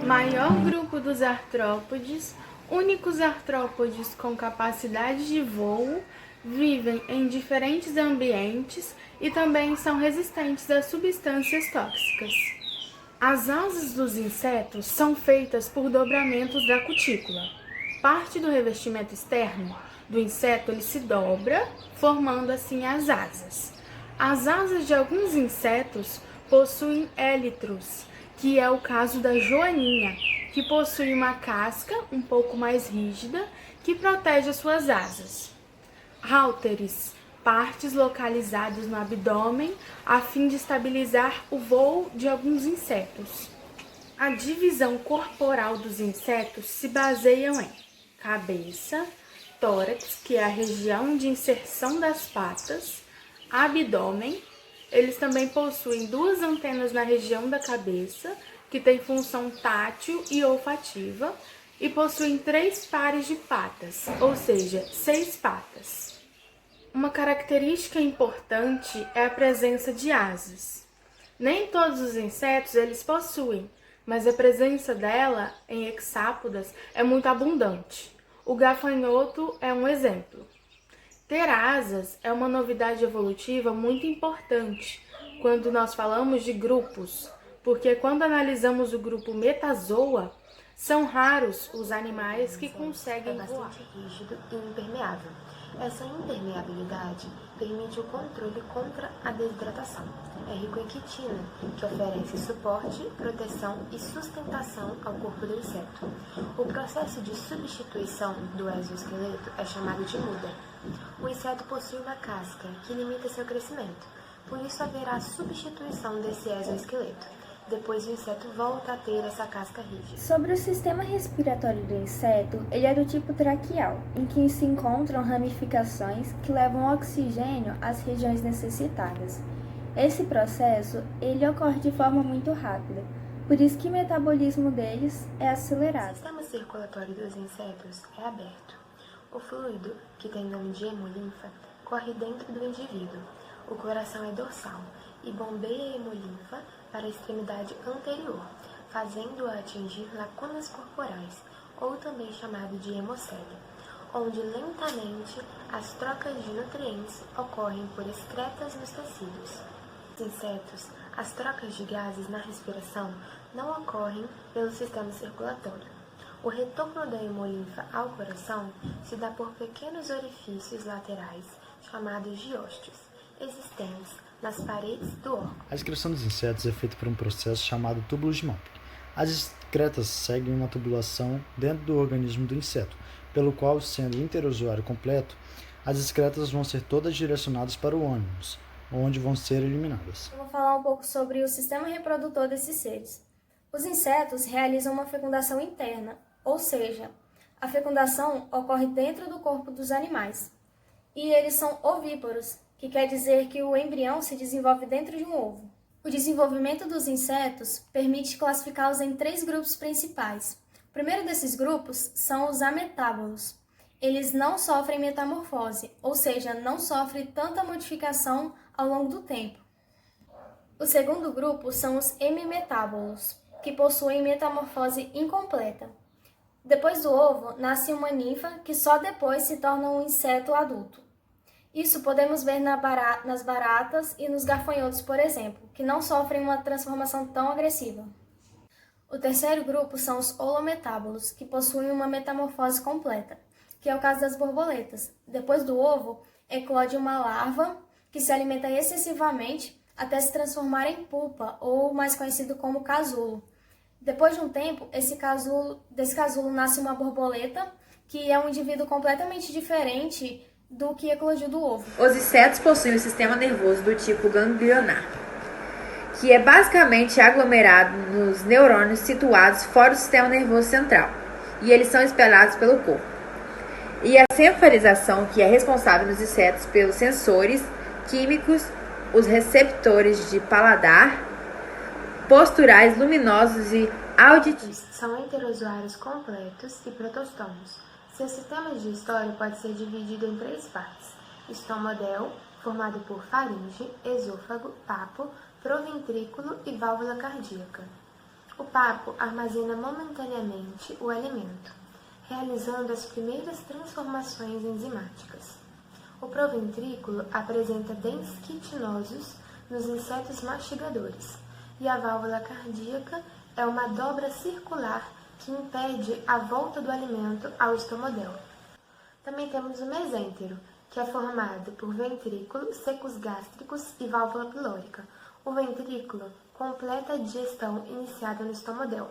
Maior grupo dos artrópodes, únicos artrópodes com capacidade de voo, vivem em diferentes ambientes e também são resistentes a substâncias tóxicas. As asas dos insetos são feitas por dobramentos da cutícula. Parte do revestimento externo do inseto ele se dobra, formando assim as asas. As asas de alguns insetos possuem élitros, que é o caso da joaninha, que possui uma casca um pouco mais rígida que protege as suas asas. Hálteres, partes localizadas no abdômen a fim de estabilizar o voo de alguns insetos. A divisão corporal dos insetos se baseia em cabeça, tórax, que é a região de inserção das patas, abdômen. Eles também possuem duas antenas na região da cabeça, que tem função tátil e olfativa, e possuem 3 pares de patas, ou seja, 6 patas. Uma característica importante é a presença de asas. Nem todos os insetos eles possuem, mas a presença dela em hexápodas é muito abundante. O gafanhoto é um exemplo. Ter asas é uma novidade evolutiva muito importante quando nós falamos de grupos, porque quando analisamos o grupo Metazoa, são raros os animais que conseguem voar. É bastante rígido e impermeável. Essa impermeabilidade permite o controle contra a desidratação. É rico em quitina, que oferece suporte, proteção e sustentação ao corpo do inseto. O processo de substituição do exoesqueleto é chamado de muda. O inseto possui uma casca que limita seu crescimento, por isso haverá substituição desse exoesqueleto. Depois o inseto volta a ter essa casca rígida. Sobre o sistema respiratório do inseto, ele é do tipo traqueal, em que se encontram ramificações que levam oxigênio às regiões necessitadas. Esse processo ele ocorre de forma muito rápida, por isso que o metabolismo deles é acelerado. O sistema circulatório dos insetos é aberto. O fluido, que tem nome de hemolinfa, corre dentro do indivíduo. O coração é dorsal e bombeia a hemolinfa para a extremidade anterior, fazendo-a atingir lacunas corporais, ou também chamado de hemocele, onde lentamente as trocas de nutrientes ocorrem por excretas nos tecidos. Nos insetos, as trocas de gases na respiração não ocorrem pelo sistema circulatório. O retorno da hemolinfa ao coração se dá por pequenos orifícios laterais, chamados diósteos, existentes nas paredes do órgão. A excreção dos insetos é feita por um processo chamado túbulos de Mop. As excretas seguem uma tubulação dentro do organismo do inseto, pelo qual, sendo o interozoário completo, as excretas vão ser todas direcionadas para o ânus, onde vão ser eliminadas. Eu vou falar um pouco sobre o sistema reprodutor desses seres. Os insetos realizam uma fecundação interna, ou seja, a fecundação ocorre dentro do corpo dos animais. E eles são ovíparos, que quer dizer que o embrião se desenvolve dentro de um ovo. O desenvolvimento dos insetos permite classificá-los em 3 grupos principais. O primeiro desses grupos são os ametábolos. Eles não sofrem metamorfose, ou seja, não sofrem tanta modificação ao longo do tempo. O segundo grupo são os hemimetábolos, que possuem metamorfose incompleta. Depois do ovo, nasce uma ninfa que só depois se torna um inseto adulto. Isso podemos ver nas baratas e nos gafanhotos, por exemplo, que não sofrem uma transformação tão agressiva. O terceiro grupo são os holometábolos, que possuem uma metamorfose completa, que é o caso das borboletas. Depois do ovo, eclode uma larva que se alimenta excessivamente até se transformar em pupa, ou mais conhecido como casulo. Depois de um tempo, desse casulo nasce uma borboleta, que é um indivíduo completamente diferente do que eclodiu do ovo. Os insetos possuem um sistema nervoso do tipo ganglionar, que é basicamente aglomerado nos neurônios situados fora do sistema nervoso central, e eles são espalhados pelo corpo. E a centralização, que é responsável nos insetos pelos sensores químicos, os receptores de paladar, posturais, luminosos e auditivos. São enterozoários completos e protostomos. Seu sistema digestório pode ser dividido em 3 partes: estômago, formado por faringe, esôfago, papo, proventrículo e válvula cardíaca. O papo armazena momentaneamente o alimento, realizando as primeiras transformações enzimáticas. O proventrículo apresenta dentes quitinosos nos insetos mastigadores, e a válvula cardíaca é uma dobra circular que impede a volta do alimento ao estômago. Também temos o mesêntero, que é formado por ventrículo, secos gástricos e válvula pilórica. O ventrículo completa a digestão iniciada no estômago.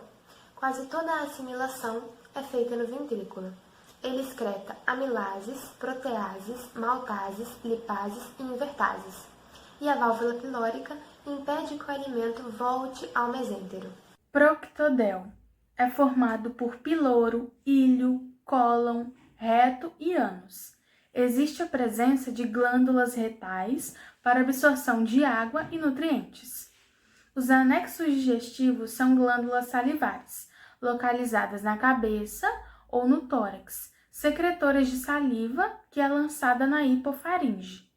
Quase toda a assimilação é feita no ventrículo. Ele excreta amilases, proteases, maltases, lipases e invertases. E a válvula pilórica impede que o alimento volte ao mesêntero. Proctodel é formado por piloro, íleo, cólon, reto e ânus. Existe a presença de glândulas retais para absorção de água e nutrientes. Os anexos digestivos são glândulas salivares, localizadas na cabeça ou no tórax, secretoras de saliva que é lançada na hipofaringe.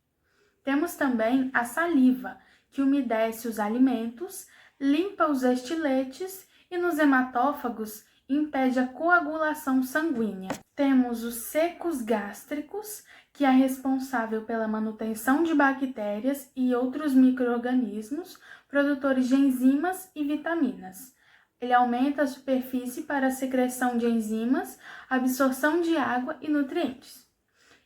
Temos também a saliva, que umedece os alimentos, limpa os estiletes e nos hematófagos impede a coagulação sanguínea. Temos os secos gástricos, que é responsável pela manutenção de bactérias e outros micro-organismos, produtores de enzimas e vitaminas. Ele aumenta a superfície para a secreção de enzimas, absorção de água e nutrientes.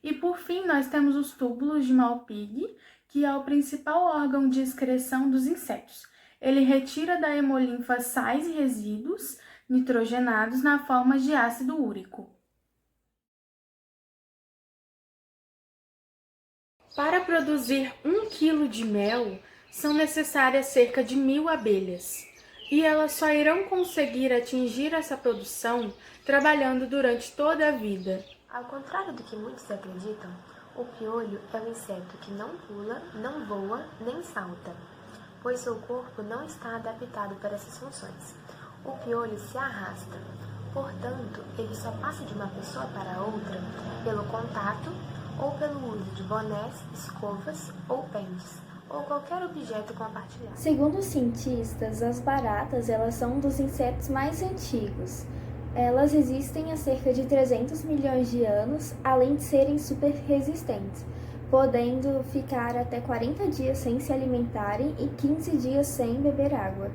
E por fim, nós temos os túbulos de Malpighi, que é o principal órgão de excreção dos insetos. Ele retira da hemolinfa sais e resíduos nitrogenados na forma de ácido úrico. Para produzir 1 kg de mel, são necessárias cerca de 1.000 abelhas. E elas só irão conseguir atingir essa produção trabalhando durante toda a vida. Ao contrário do que muitos acreditam, o piolho é um inseto que não pula, não voa, nem salta, pois seu corpo não está adaptado para essas funções. O piolho se arrasta, portanto, ele só passa de uma pessoa para outra pelo contato ou pelo uso de bonés, escovas ou pentes, ou qualquer objeto compartilhado. Segundo os cientistas, as baratas elas são um dos insetos mais antigos. Elas existem há cerca de 300 milhões de anos, além de serem super resistentes, podendo ficar até 40 dias sem se alimentarem e 15 dias sem beber água.